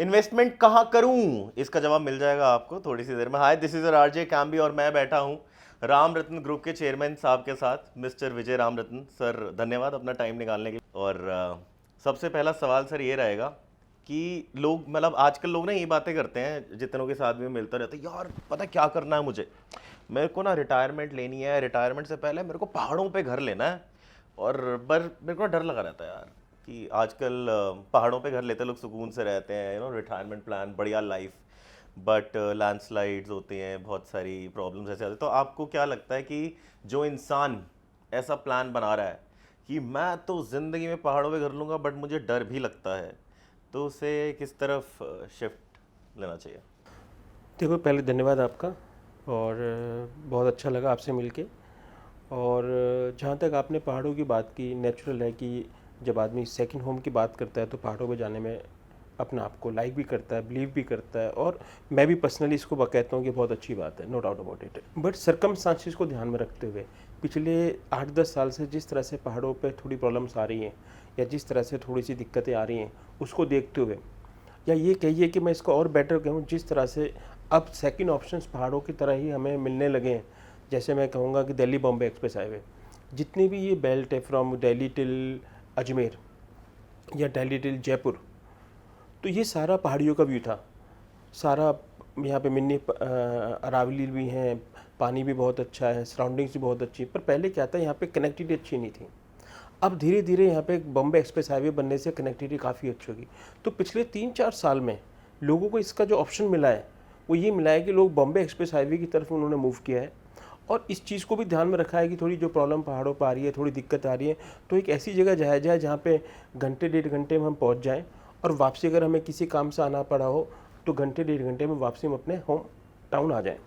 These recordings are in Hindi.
इन्वेस्टमेंट कहाँ करूं, इसका जवाब मिल जाएगा आपको थोड़ी सी देर में। हाय, दिस इज आरजे कैम्बी और मैं बैठा हूं राम रतन ग्रुप के चेयरमैन साहब के साथ, मिस्टर विजय राम रतन सर। धन्यवाद अपना टाइम निकालने के लिए। और सबसे पहला सवाल सर ये रहेगा कि लोग, मतलब आजकल लोग ना ये बातें करते हैं, जितनों के साथ भी मिलता रहता है, यार पता क्या करना है मुझे, मेरे को ना रिटायरमेंट लेनी है, रिटायरमेंट से पहले मेरे को पहाड़ों पे घर लेना है। और पर मेरे को डर लगा रहता है यार कि आजकल पहाड़ों पे घर लेते लोग सुकून से रहते हैं, रिटायरमेंट प्लान, बढ़िया लाइफ, बट लैंडस्लाइड्स होते हैं, बहुत सारी प्रॉब्लम्स ऐसे आते हैं। तो आपको क्या लगता है कि जो इंसान ऐसा प्लान बना रहा है कि मैं तो ज़िंदगी में पहाड़ों पे घर लूँगा बट मुझे डर भी लगता है, तो उसे किस तरफ शिफ्ट लेना चाहिए? देखो, पहले धन्यवाद आपका। और बहुत अच्छा लगा आपसे मिलके। और जहाँ तक आपने पहाड़ों की बात की, नेचुरल है कि जब आदमी सेकंड होम की बात करता है तो पहाड़ों पे जाने में अपने आप को लाइक भी करता है, बिलीव भी करता है। और मैं भी पर्सनली इसको कहता हूँ कि बहुत अच्छी बात है, no doubt about it. But circumstances को ध्यान में रखते हुए पिछले 8-10 साल से जिस तरह से पहाड़ों पे थोड़ी प्रॉब्लम्स आ रही हैं या जिस तरह से थोड़ी सी दिक्कतें आ रही हैं, उसको देखते हुए, या ये कहिए कि मैं इसको और बेटर कहूँ, जिस तरह से अब सेकंड ऑप्शंस पहाड़ों की तरह ही हमें मिलने लगे हैं। जैसे मैं कहूँगा कि दिल्ली बॉम्बे एक्सप्रेस हाईवे, जितनी भी ये बेल्ट है फ्रॉम दिल्ली टिल अजमेर या दिल्ली टिल जयपुर, तो ये सारा पहाड़ियों का व्यू था। सारा यहाँ पे मिनी अरावली भी हैं, पानी भी बहुत अच्छा है, सराउंडिंग्स भी बहुत अच्छी है। पर पहले क्या था, यहाँ पे कनेक्टिविटी अच्छी नहीं थी। अब धीरे धीरे यहाँ पे बॉम्बे एक्सप्रेस हाईवे बनने से कनेक्टिविटी काफ़ी अच्छी होगी। तो पिछले 3-4 साल में लोगों को इसका जो ऑप्शन मिला है वो ये मिला है कि लोग बॉम्बे एक्सप्रेस हाईवे की तरफ उन्होंने मूव किया है। और इस चीज़ को भी ध्यान में रखा है कि थोड़ी जो प्रॉब्लम पहाड़ों पर आ रही है, थोड़ी दिक्कत आ रही है, तो एक ऐसी जगह जाया जाए जहाँ पे घंटे 1.5 घंटे में हम पहुँच जाएँ। और वापसी अगर हमें किसी काम से आना पड़ा हो तो घंटे 1.5 घंटे में वापसी हम अपने होम टाउन आ जाएँ।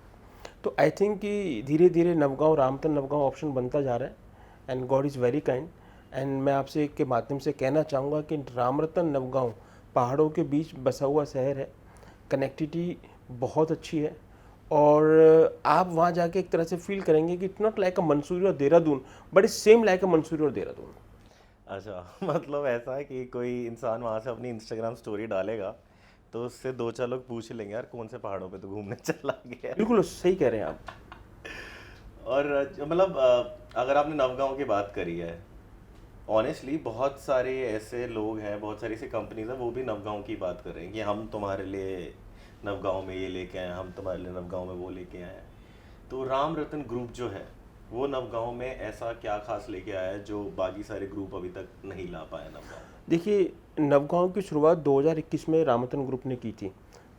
तो आई थिंक कि धीरे धीरे नवगांव, रामतन नवगांव ऑप्शन बनता जा रहा है। And God is very kind. And मैं आपसे के माध्यम से कहना चाहूँगा कि रामरतन नवगांव पहाड़ों के बीच बसा हुआ शहर है, कनेक्टिविटी बहुत अच्छी है। और आप वहाँ जाके एक तरह से फील करेंगे कि it's not like a Mussoorie और Dehradun, but it's same like a Mussoorie और देहरादून। अच्छा, मतलब ऐसा है कि कोई इंसान वहां से अपनी इंस्टाग्राम स्टोरी डालेगा तो उससे 2-4 लोग पूछ ही लेंगे, यार कौन से पहाड़ों पे तो घूमने चला गया। बिल्कुल सही कह रहे हैं आप। और मतलब अगर आपने नवगांव की बात करी है, ऑनेस्टली बहुत सारे ऐसे लोग हैं, बहुत सारी ऐसी कंपनीज हैं, वो भी नवगांव की बात कर रहे हैं कि हम तुम्हारे लिए नवगांव में ये लेके आए हैं, हम तुम्हारे लिए नवगांव में वो लेके आए हैं। तो राम रतन ग्रुप जो है वो नवगांव में ऐसा क्या खास लेके आया है जो बाकी सारे ग्रुप अभी तक नहीं ला पाए नवगांव में? देखिए, नवगांव की शुरुआत 2021 में रामतन ग्रुप ने की थी।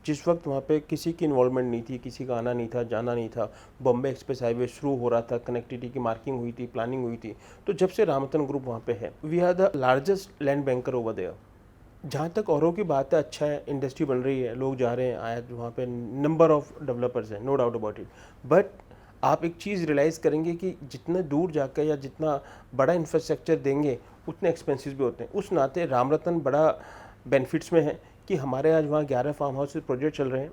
जिस वक्त वहाँ पे किसी की इन्वॉल्वमेंट नहीं थी, किसी का आना नहीं था, जाना नहीं था। बॉम्बे एक्सप्रेस हाईवे शुरू हो रहा था, कनेक्टिविटी की मार्किंग हुई थी, प्लानिंग हुई थी। तो जब से रामतन ग्रुप वहाँ पे है, we are the largest land banker over there. जहाँ तक औरों की बात है, अच्छा है, इंडस्ट्री बन रही है, लोग जा रहे हैं, आया वहाँ पे नंबर ऑफ डेवलपर्स हैं, no doubt about it. But आप एक चीज़ रियलाइज़ करेंगे कि जितने दूर जाकर या जितना बड़ा इंफ्रास्ट्रक्चर देंगे उतने एक्सपेंसिस भी होते हैं। उस नाते रामरतन बड़ा बेनिफिट्स में है कि हमारे आज वहाँ 11 फार्म हाउस प्रोजेक्ट चल रहे हैं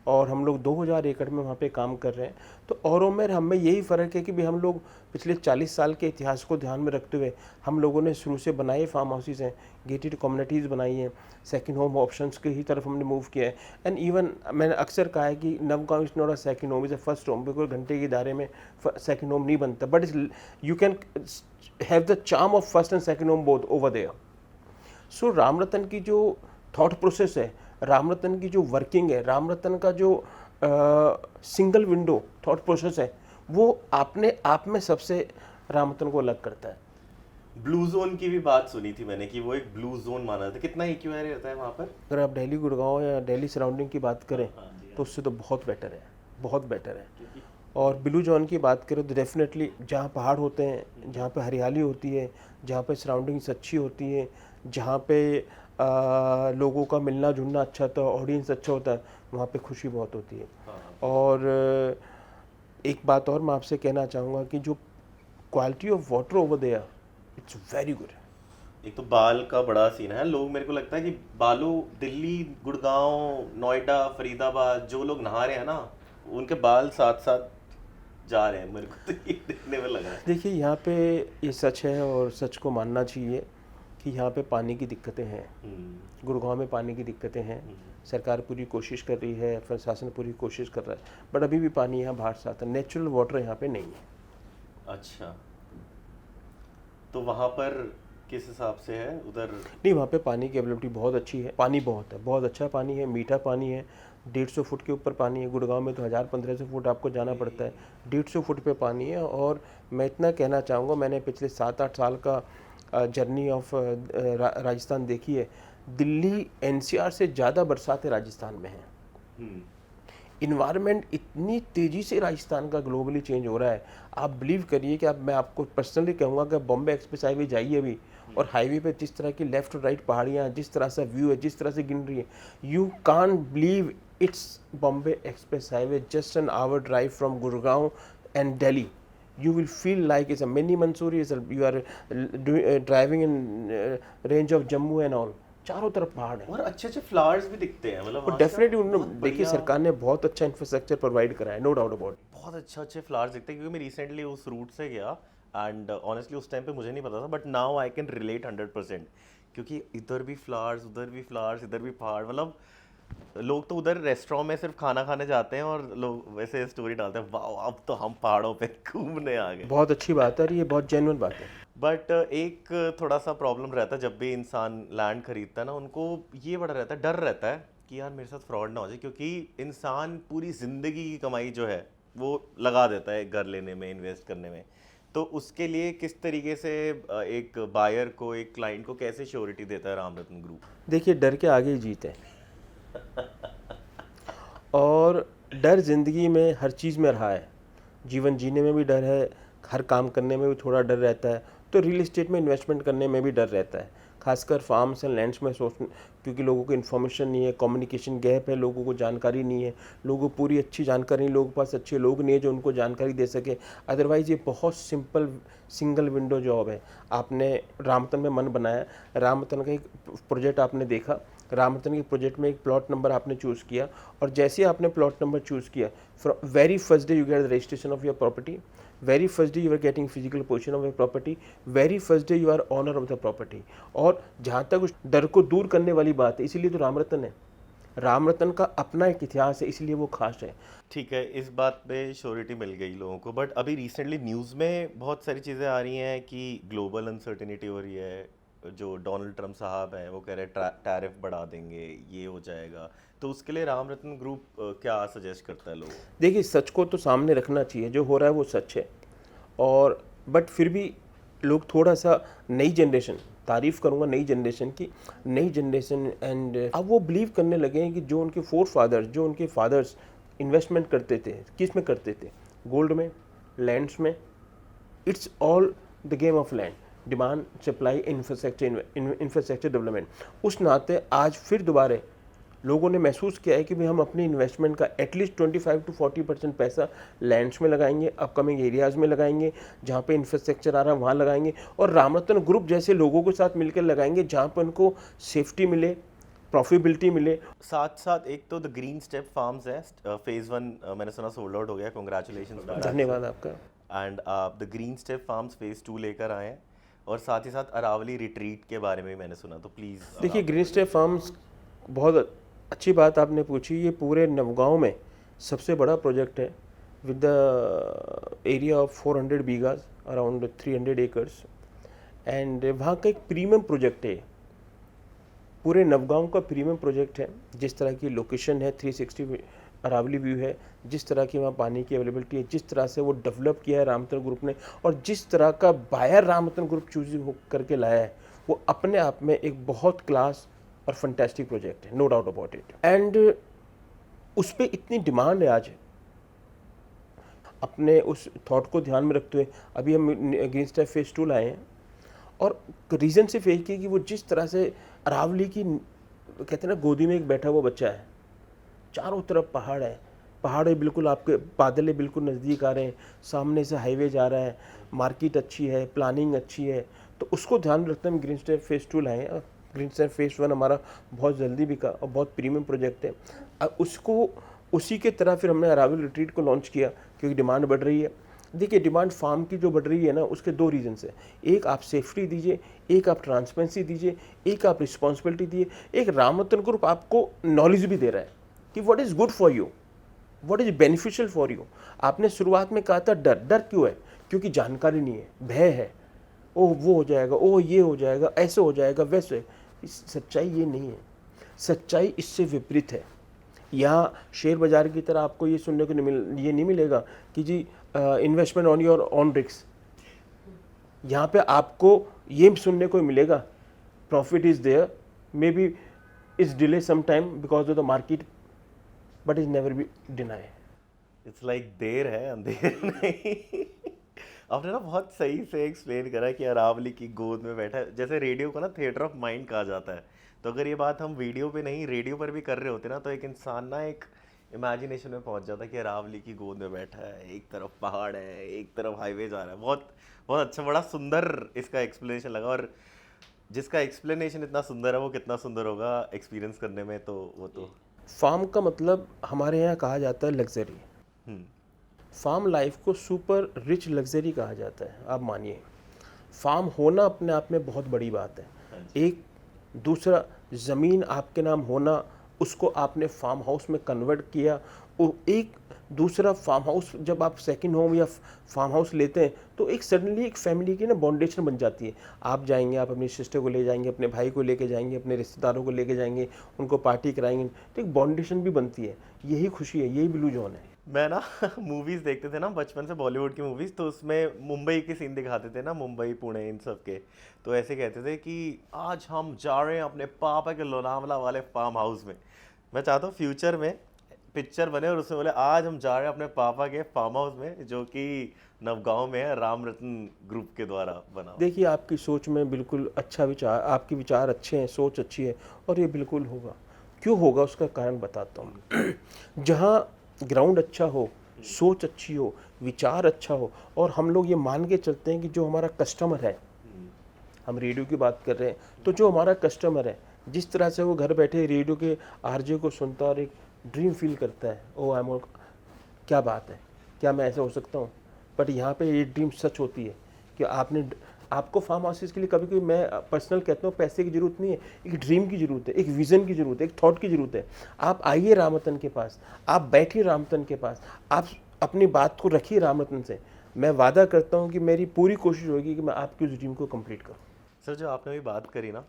और हम लोग 2000 एकड़ में वहाँ पे काम कर रहे हैं। तो औरों में हमें यही फ़र्क है कि भी हम लोग पिछले 40 साल के इतिहास को ध्यान में रखते हुए हम लोगों ने शुरू से बनाए फार्म हाउसेज हैं, गेटेड कम्युनिटीज़ बनाई हैं, सेकंड होम ऑप्शंस की ही तरफ हमने मूव किया है। एंड इवन मैंने अक्सर कहा है कि Navgaon is not a second home, is a first home, because घंटे के दायरे में सेकंड होम नहीं बनता, but you can have the charm of first and second home both over there. So Ramratan की जो थॉट प्रोसेस है, रामरतन की जो वर्किंग है, रामरतन का जो सिंगल विंडो थॉट प्रोसेस है, वो अपने आप में सबसे रामरतन को अलग करता है। ब्लू जोन की भी बात सुनी थी मैंने कि वो एक ब्लू जोन माना था। कितना EQI रहता है वहाँ पर? अगर आप दिल्ली गुड़गांव या दिल्ली सराउंडिंग की बात करें हाँ जी, तो उससे तो बहुत बेटर है, बहुत बेटर है। क्योंकि और ब्लू जोन की बात करें तो डेफिनेटली जहाँ पहाड़ होते हैं, जहाँ पे हरियाली होती है, जहाँ पे सराउंडिंग्स अच्छी होती है, जहाँ पे लोगों का मिलना जुलना अच्छा होता है, ऑडियंस अच्छा होता है, वहाँ पे खुशी बहुत होती है। हाँ, और एक बात और मैं आपसे कहना चाहूँगा कि जो quality of water over there, it's very good. एक तो बाल का बड़ा सीन है। लोग, मेरे को लगता है कि बालू, दिल्ली, गुड़गांव, नोएडा, फरीदाबाद, जो लोग नहा रहे हैं ना, उनके बाल साथ साथ जा रहे हैं, मेरे को तो ये देखने में लग रहा है। देखिए, यहाँ पे ये सच है और सच को मानना चाहिए कि यहाँ पे पानी की दिक्कतें हैं। गुड़गांव में पानी की दिक्कतें हैं, सरकार पूरी कोशिश कर रही है, प्रशासन पूरी कोशिश कर रहा है, बट अभी भी पानी यहाँ बाहर से आता है, नेचुरल वाटर यहाँ पे नहीं है। अच्छा, तो वहाँ पर किस हिसाब से है उधर? नहीं, वहाँ पे पानी की अवेलेबिलिटी बहुत अच्छी है, पानी बहुत है, बहुत अच्छा पानी है, मीठा पानी है, 150 फुट के ऊपर पानी है। गुड़गांव में तो 1000-1500 फुट आपको जाना पड़ता है, 150 फुट पे पानी है। और मैं इतना कहना चाहूँगा, मैंने पिछले 7-8 साल का जर्नी ऑफ राजस्थान देखी है, दिल्ली एनसीआर से ज़्यादा बरसातें राजस्थान में हैं। हम्म, इन्वायरमेंट इतनी तेज़ी से राजस्थान का ग्लोबली चेंज हो रहा है, आप बिलीव करिए कि मैं आपको पर्सनली कहूँगा कि बॉम्बे एक्सप्रेस हाईवे जाइए अभी, और हाईवे पे जिस तरह की लेफ्ट और राइट पहाड़ियाँ, जिस तरह से व्यू है, जिस तरह से गिन रही है, you can't believe it's Bombay express highway, just an hour drive from Gurgaon and Delhi. You will feel like it's a mini Mansoori. You are driving in range of Jammu and all. चारों तरफ पहाड़ है। और अच्छे अच्छे फ्लावर्स भी दिखते हैं, मतलब और वहाँ का डेफिनेटली बहुत उन्होंने देखिए, बढ़िया- सरकार ने बहुत अच्छा इंफ्रास्ट्रक्चर प्रोवाइड करा है, नो डाउट अबाउट। बहुत अच्छे फ्लावर्स दिखते हैं, क्योंकि मैं रिसेंटली उस रूट से गया एंड ऑनेस्टली उस टाइम पे मुझे नहीं पता था, but now I can relate 100%, क्योंकि इधर भी फ्लावर्स, उधर भी फ्लावर्स, इधर भी पहाड़। मतलब लोग तो उधर रेस्टोरेंट में सिर्फ खाना खाने जाते हैं और लोग वैसे स्टोरी डालते हैं, वाह अब तो हम पहाड़ों पे घूमने आ गए। बहुत अच्छी बात है और ये बहुत जेन्युइन बात है। बट एक थोड़ा सा प्रॉब्लम रहता है, जब भी इंसान लैंड खरीदता है ना, उनको ये बड़ा रहता है, डर रहता है कि यार मेरे साथ फ्रॉड ना हो जाए, क्योंकि इंसान पूरी ज़िंदगी की कमाई जो है वो लगा देता है घर लेने में, इन्वेस्ट करने में। तो उसके लिए किस तरीके से एक बायर को, एक क्लाइंट को कैसे श्योरिटी देता है रामरत्न ग्रुप? देखिए, डर के आगे ही जीत है। और डर जिंदगी में हर चीज़ में रहा है, जीवन जीने में भी डर है, हर काम करने में भी थोड़ा डर रहता है, तो रियल एस्टेट में इन्वेस्टमेंट करने में भी डर रहता है, खासकर फार्म्स एंड लैंड्स में क्योंकि लोगों को इन्फॉर्मेशन नहीं है, कम्युनिकेशन गैप है, लोगों को जानकारी नहीं है, लोगों को पूरी अच्छी जानकारी नहीं, लोगों के पास अच्छे लोग नहीं है जो उनको जानकारी दे सके। अदरवाइज़ ये बहुत सिंपल सिंगल विंडो जॉब है। आपने रामरतन में मन बनाया, रामरतन का एक प्रोजेक्ट आपने देखा, रामरतन के प्रोजेक्ट में एक प्लॉट नंबर आपने चूज़ किया, और जैसे ही आपने प्लॉट नंबर चूज़ किया, from very first day you get the registration of your property, very first day you are getting physical possession of your property, very first day you are owner of the property। और जहाँ तक उस डर को दूर करने वाली बात है, इसीलिए तो रामरतन है, रामरतन का अपना एक इतिहास है, इसलिए वो खास है। ठीक है, इस बात पे श्योरिटी मिल गई लोगों को, बट अभी रिसेंटली न्यूज़ में बहुत सारी चीज़ें आ रही हैं कि ग्लोबल अनसर्टेनिटी हो रही है, जो डोनाल्ड ट्रम्प साहब हैं वो कह रहे हैं टैरिफ बढ़ा देंगे, ये हो जाएगा। तो उसके लिए रामरत्न ग्रुप क्या सजेस्ट करता है लोगों? देखिए, सच को तो सामने रखना चाहिए, जो हो रहा है वो सच है, और बट फिर भी लोग थोड़ा सा, नई जनरेशन, तारीफ़ करूँगा नई जनरेशन की, नई जनरेशन एंड अब वो बिलीव करने लगे हैं कि जो उनके जो उनके फादर्स इन्वेस्टमेंट करते थे, किस में करते थे, गोल्ड में, लैंड्स में, it's all the game of land, demand supply, infrastructure development. उस नाते आज फिर दोबारा लोगों ने महसूस किया है कि भाई हम अपनी इन्वेस्टमेंट का एटलीस्ट 25 to 40% पैसा लैंड्स में लगाएंगे, अपकमिंग एरियाज़ में लगाएंगे, जहाँ पे इंफ्रास्ट्रक्चर आ रहा है वहाँ लगाएंगे, और रामरतन ग्रुप जैसे लोगों के साथ मिलकर लगाएंगे जहाँ पर उनको सेफ्टी मिले, प्रॉफिटेबिलिटी मिले। साथ साथ एक तो द ग्रीन स्टेप फार्म्स है, फेज़ 1 मैंने सुना सोल्ड आउट हो गया, कॉन्ग्रेचुलेशन। धन्यवाद आपका। एंड आप the green step farms phase 2 लेकर आए हैं, और साथ ही साथ अरावली रिट्रीट के बारे में मैंने सुना, तो प्लीज़। देखिए, ग्रीन स्टेप फार्म्स, बहुत अच्छी बात आपने पूछी, ये पूरे नवगांव में सबसे बड़ा प्रोजेक्ट है, with the area of 400 bighas, around 300 acres, and वहाँ का एक प्रीमियम प्रोजेक्ट है, पूरे नवगांव का प्रीमियम प्रोजेक्ट है। जिस तरह की लोकेशन है, 360 अरावली व्यू है, जिस तरह की वहाँ पानी की अवेलेबिलिटी है, जिस तरह से वो डेवलप किया है रामरतन ग्रुप ने, और जिस तरह का बायर रामरतन ग्रुप चूज करके लाया है, वो अपने आप में एक बहुत क्लास और फंटेस्टिक प्रोजेक्ट है, no doubt about it. And उस पर इतनी डिमांड है आज, अपने उस थॉट को ध्यान में रखते हुए अभी हम ग्रीन स्टेप फेज़ 2 लाए हैं, और रीज़न सिर्फ एक ही कि वो जिस तरह से अरावली की, कहते हैं ना, गोदी में एक बैठा हुआ बच्चा है, चारों तरफ पहाड़ है, पहाड़ है बिल्कुल, आपके बादल बिल्कुल नज़दीक आ रहे हैं, सामने से हाईवे जा रहा है, मार्केट अच्छी है, प्लानिंग अच्छी है, तो उसको ध्यान रखते हम ग्रीन स्टेप फेज़ 2 लाए हैं। ग्रीन स्टेप फेज़ 1 हमारा बहुत जल्दी बिका और बहुत प्रीमियम प्रोजेक्ट है। अब उसको उसी के तरह फिर हमने अरावली रिट्रीट को लॉन्च किया, क्योंकि डिमांड बढ़ रही है। देखिए डिमांड फार्म की जो बढ़ रही है ना, उसके 2 रीजंस है। एक आप सेफ्टी दीजिए, एक आप ट्रांसपेरेंसी दीजिए, एक आप रिस्पॉन्सिबिलिटी दिए, एक रामरतन ग्रुप आपको नॉलेज भी दे रहा है कि what is good for you, what is beneficial for you. आपने शुरुआत में कहा था डर, डर क्यों है? क्योंकि जानकारी नहीं है, भय है, ओह वो हो जाएगा, ओह ये हो जाएगा, ऐसे हो जाएगा, वैसे। सच्चाई ये नहीं है, सच्चाई इससे विपरीत है। यहाँ शेयर बाजार की तरह आपको ये सुनने को ये नहीं मिलेगा कि जी investment on your on risk. यहाँ पे आपको ये सुनने को मिलेगा profit is there, may be is delay some time because of the market, but is never be deny. It's like देर है अंधेर नहीं। आपने ना बहुत सही से एक्सप्लेन करा कि अरावली की गोद में बैठा है। जैसे रेडियो को ना थिएटर ऑफ माइंड कहा जाता है, तो अगर ये बात हम वीडियो पे नहीं रेडियो पर भी कर रहे होते ना, तो एक इंसान ना एक इमेजिनेशन में पहुंच जाता है कि अरावली की गोद में बैठा है, एक तरफ पहाड़ है, एक तरफ हाईवे जा रहा है। बहुत बहुत अच्छा, बड़ा सुंदर इसका एक्सप्लेनेशन लगा। और जिसका एक्सप्लेनेशन इतना सुंदर है वो कितना सुंदर होगा एक्सपीरियंस करने में, तो वो तो फार्म का मतलब हमारे यहाँ कहा जाता है लग्जरी। हम्म, फार्म लाइफ को सुपर रिच लग्जरी कहा जाता है। आप मानिए, फार्म होना अपने आप में बहुत बड़ी बात है। एक दूसरा, ज़मीन आपके नाम होना, उसको आपने फार्म हाउस में कन्वर्ट किया। और एक दूसरा फार्म हाउस, जब आप सेकंड होम या फार्म हाउस लेते हैं तो एक सडनली एक फैमिली की ना बाउंडेशन बन जाती है। आप जाएंगे, आप अपनी सिस्टर को ले जाएंगे, अपने भाई को लेके जाएंगे, अपने रिश्तेदारों को लेके जाएंगे, उनको पार्टी कराएंगे, तो एक बाउंडेशन भी बनती है। यही खुशी है, यही ब्लू जोन है। मैं ना मूवीज देखते थे ना बचपन से, बॉलीवुड की मूवीज, तो उसमें मुंबई के सीन दिखाते थे ना, मुंबई पुणे इन सब के। तो ऐसे कहते थे कि आज हम जा रहे हैं अपने पापा के लोनावला वाले फार्म हाउस में। मैं चाहता हूँ फ्यूचर में पिक्चर बने और उसमें बोले आज हम जा रहे हैं अपने पापा के फार्म हाउस में, जो कि नवगांव में है, राम रतन ग्रुप के द्वारा बना। देखिए आपकी सोच में बिल्कुल अच्छा विचार, आपके विचार अच्छे हैं, सोच अच्छी है, और ये बिल्कुल होगा। क्यों होगा उसका कारण बताता हूँ। जहाँ ग्राउंड अच्छा हो, सोच अच्छी हो, विचार अच्छा हो, और हम लोग ये मान के चलते हैं कि जो हमारा कस्टमर है, हम रेडियो की बात कर रहे हैं, तो जो हमारा कस्टमर है, जिस तरह से वो घर बैठे रेडियो के आरजे को सुनता है और एक ड्रीम फील करता है, ओ आई एम, क्या बात है, क्या मैं ऐसा हो सकता हूँ। बट यहाँ पे ये ड्रीम सच होती है कि आपको फार्म हाउसेस के लिए कभी कभी, मैं पर्सनल कहता हूँ, पैसे की ज़रूरत नहीं है, एक ड्रीम की ज़रूरत है, एक विज़न की ज़रूरत है, एक थॉट की ज़रूरत है। आप आइए रामरतन के पास, आप बैठिए रामरतन के पास, आप अपनी बात को रखिए रामरतन से। मैं वादा करता हूँ कि मेरी पूरी कोशिश होगी कि मैं आपकी उस ड्रीम को कंप्लीट करूँ। सर जो आपने भी बात करी ना,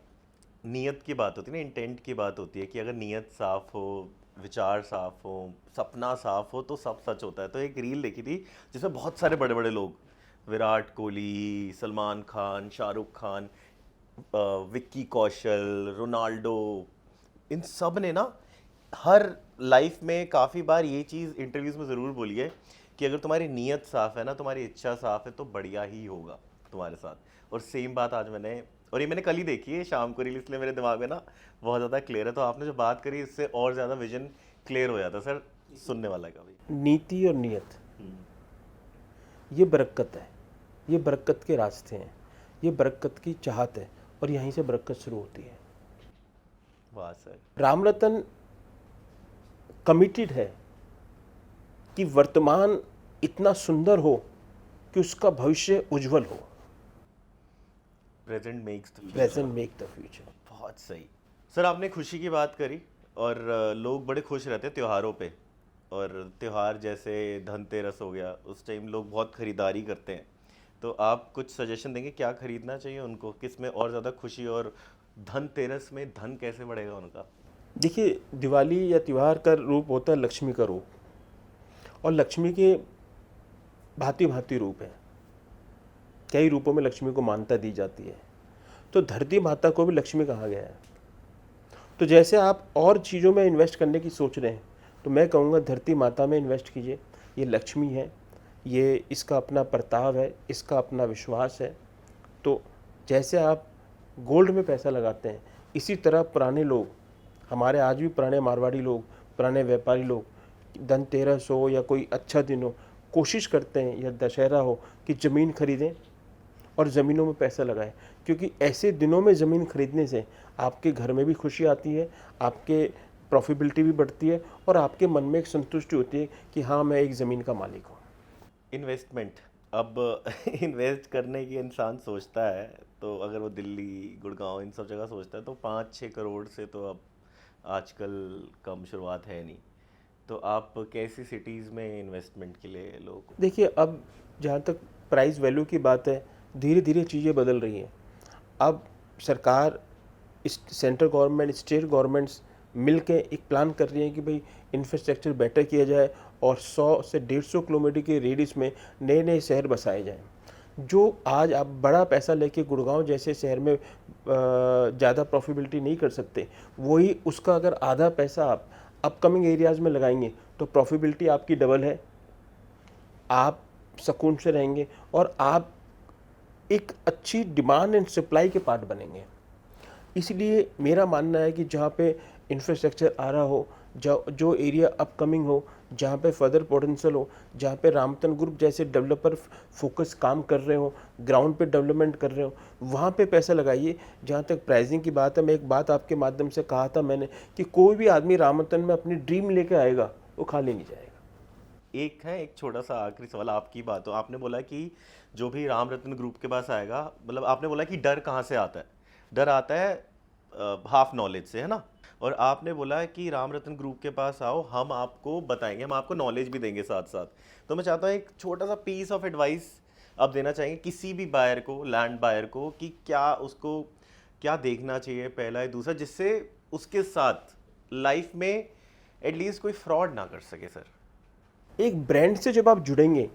नीयत की बात होती है ना, इंटेंट की बात होती है कि अगर नीयत साफ हो, विचार साफ हो, सपना साफ हो, तो सब सच होता है। तो एक रील देखी थी जिसमें बहुत सारे बड़े बड़े लोग, विराट कोहली, सलमान खान, शाहरुख खान, विक्की कौशल, रोनाल्डो, इन सब ने ना हर लाइफ में काफ़ी बार ये चीज़ इंटरव्यूज़ में ज़रूर बोली है कि अगर तुम्हारी नीयत साफ़ है ना, तुम्हारी इच्छा साफ़ है, तो बढ़िया ही होगा तुम्हारे साथ। और सेम बात आज मैंने, और ये मैंने कल ही देखी है शाम को रील, इसलिए मेरे दिमाग में ना बहुत ज़्यादा क्लियर है। तो आपने जो बात करी इससे और ज़्यादा विजन क्लियर हो जाता सर सुनने वाला का भी। नीति और नियत, ये बरकत है, ये बरकत के रास्ते हैं, ये बरकत की चाहत है, और यहीं से बरकत शुरू होती है। वाह सर। रामरतन कमिटेड है कि वर्तमान इतना सुंदर हो कि उसका भविष्य उज्जवल हो। Present makes the future. Present make the future. बहुत सही सर, आपने खुशी की बात करी, और लोग बड़े खुश रहते हैं त्योहारों पे, और त्यौहार जैसे धनतेरस हो गया, उस टाइम लोग बहुत ख़रीदारी करते हैं। तो आप कुछ सजेशन देंगे क्या खरीदना चाहिए उनको, किस में और ज़्यादा खुशी, और धनतेरस में धन कैसे बढ़ेगा उनका? देखिए, दिवाली या त्यौहार का रूप होता है लक्ष्मी का रूप, और लक्ष्मी के भांति भांति रूप है, कई रूपों में लक्ष्मी को मान्यता दी जाती है। तो धरती माता को भी लक्ष्मी कहा गया है। तो जैसे आप और चीज़ों में इन्वेस्ट करने की सोच रहे हैं, तो मैं कहूँगा धरती माता में इन्वेस्ट कीजिए। ये लक्ष्मी है, ये इसका अपना प्रताप है, इसका अपना विश्वास है। तो जैसे आप गोल्ड में पैसा लगाते हैं, इसी तरह पुराने लोग, हमारे आज भी पुराने मारवाड़ी लोग, पुराने व्यापारी लोग, धनतेरस हो या कोई अच्छा दिन हो, कोशिश करते हैं, या दशहरा हो, कि ज़मीन खरीदें और ज़मीनों में पैसा लगाएं। क्योंकि ऐसे दिनों में ज़मीन खरीदने से आपके घर में भी खुशी आती है, आपके प्रॉफिटेबिलिटी भी बढ़ती है, और आपके मन में एक संतुष्टि होती है कि हाँ, मैं एक ज़मीन का मालिक हूँ। इन्वेस्टमेंट अब इन्वेस्ट करने की इंसान सोचता है तो अगर वो दिल्ली गुड़गांव इन सब जगह सोचता है तो 5-6 करोड़ से तो अब आजकल कम शुरुआत है नहीं। तो आप कैसी सिटीज़ में इन्वेस्टमेंट के लिए लोगों को? देखिए, अब जहाँ तक प्राइस वैल्यू की बात है, धीरे धीरे चीज़ें बदल रही हैं। अब सरकार, सेंट्रल गवर्नमेंट, स्टेट गवर्नमेंट्स मिल के एक प्लान कर रही हैं कि भाई इंफ्रास्ट्रक्चर बेटर किया जाए और 100 से 150 किलोमीटर के रेडियस में नए नए शहर बसाए जाएं। जो आज आप बड़ा पैसा लेके गुड़गांव जैसे शहर में ज़्यादा प्रॉफिटेबिलिटी नहीं कर सकते, वही उसका अगर आधा पैसा आप अपकमिंग एरियाज़ में लगाएंगे तो प्रॉफिटेबिलिटी आपकी डबल है, आप सुकून से रहेंगे और आप एक अच्छी डिमांड एंड सप्लाई के पार्ट बनेंगे। इसलिए मेरा मानना है कि जहाँ पे इंफ्रास्ट्रक्चर आ रहा हो, जो एरिया अपकमिंग हो, जहाँ पे फर्दर पोटेंशियल हो, जहाँ पे रामतन ग्रुप जैसे डेवलपर फोकस काम कर रहे हो, ग्राउंड पे डेवलपमेंट कर रहे हो, वहाँ पे पैसा लगाइए। जहाँ तक प्राइसिंग की बात है, मैं एक बात आपके माध्यम से कहा था मैंने कि कोई भी आदमी रामतन में अपनी ड्रीम लेके आएगा वो खाली नहीं जाएगा। एक छोटा सा आखिरी सवाल आपकी बात हो, आपने बोला कि जो भी राम रत्न ग्रुप के पास आएगा, मतलब आपने बोला कि डर कहाँ से आता है? डर आता है हाफ नॉलेज से, है ना? और आपने बोला कि राम रत्न ग्रुप के पास आओ, हम आपको बताएंगे, हम आपको नॉलेज भी देंगे साथ साथ। तो मैं चाहता हूँ एक छोटा सा पीस ऑफ एडवाइस आप देना चाहेंगे किसी भी बायर को, लैंड बायर को, कि क्या उसको क्या देखना चाहिए पहला है, दूसरा, जिससे उसके साथ लाइफ में एटलीस्ट कोई फ्रॉड ना कर सके सर। एक ब्रांड से जब आप जुड़ेंगे,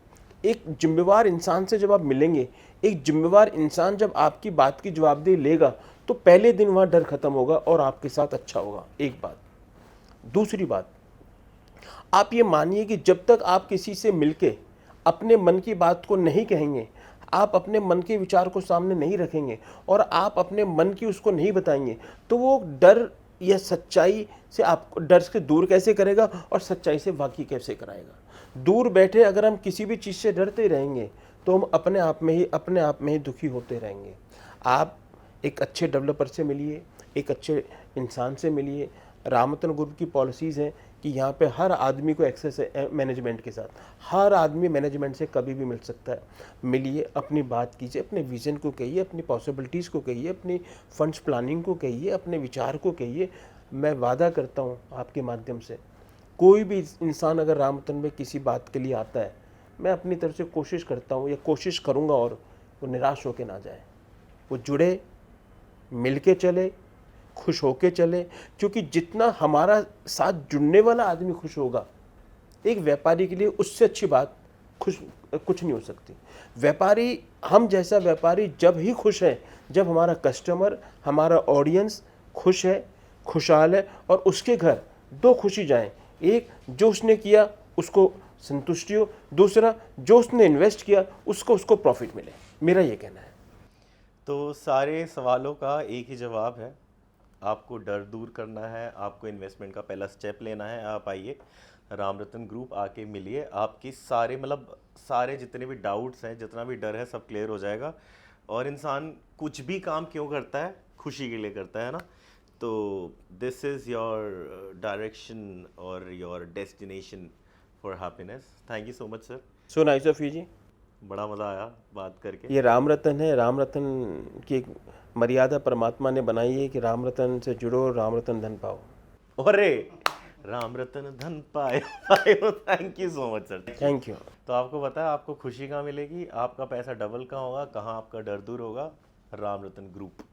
एक जिम्मेवार इंसान से जब आप मिलेंगे, एक जिम्मेवार इंसान जब आपकी बात की जवाबदेही लेगा तो पहले दिन वहाँ डर खत्म होगा और आपके साथ अच्छा होगा। एक बात। दूसरी बात, आप ये मानिए कि जब तक आप किसी से मिलके अपने मन की बात को नहीं कहेंगे, आप अपने मन के विचार को सामने नहीं रखेंगे और आप अपने मन की उसको नहीं बताएंगे, तो वो डर या सच्चाई से आपको, डर से दूर कैसे करेगा और सच्चाई से वाकई कैसे कराएगा। दूर बैठे अगर हम किसी भी चीज़ से डरते रहेंगे तो हम अपने आप में ही दुखी होते रहेंगे। आप एक अच्छे डेवलपर से मिलिए, एक अच्छे इंसान से मिलिए। रामतन ग्रुप की पॉलिसीज़ हैं कि यहाँ पे हर आदमी को एक्सेस है मैनेजमेंट के साथ, हर आदमी मैनेजमेंट से कभी भी मिल सकता है। मिलिए, अपनी बात कीजिए, अपने विज़न को कहिए, अपनी पॉसिबिलिटीज़ को कहिए, अपनी फंड्स प्लानिंग को कहिए, अपने विचार को कहिए। मैं वादा करता हूँ आपके माध्यम से, कोई भी इंसान अगर रामतन में किसी बात के लिए आता है, मैं अपनी तरफ से कोशिश करता हूँ या कोशिश करूँगा और वो निराश होकर ना जाए, वो जुड़े, मिल के चले, खुश होके चले। क्योंकि जितना हमारा साथ जुड़ने वाला आदमी खुश होगा, एक व्यापारी के लिए उससे अच्छी बात कुछ नहीं हो सकती। व्यापारी, हम जैसा व्यापारी जब ही खुश है जब हमारा कस्टमर, हमारा ऑडियंस खुश है, खुशहाल है और उसके घर दो खुशी जाएं। एक, जो उसने किया उसको संतुष्टि हो, दूसरा जो उसने इन्वेस्ट किया उसको प्रॉफिट मिले। मेरा ये कहना है। तो सारे सवालों का एक ही जवाब है, आपको डर दूर करना है, आपको इन्वेस्टमेंट का पहला स्टेप लेना है। आप आइए राम रतन ग्रुप, आके मिलिए, आपकी सारे जितने भी डाउट्स हैं, जितना भी डर है, सब क्लियर हो जाएगा। और इंसान कुछ भी काम क्यों करता है? खुशी के लिए करता है ना। तो दिस इज़ योर डायरेक्शन और your destination for happiness. Thank you so much sir. So nice of you जी। बड़ा मज़ा आया बात करके। ये राम रतन है, राम रतन की एक मर्यादा परमात्मा ने बनाई है कि राम रतन से जुड़ो, राम रतन धन पाओ। अरे राम रतन धन पायो। Thank you so much sir. Thank you. तो आपको पता है आपको खुशी कहाँ मिलेगी, आपका पैसा डबल कहाँ होगा, कहाँ आपका डर दूर होगा? राम रतन ग्रुप।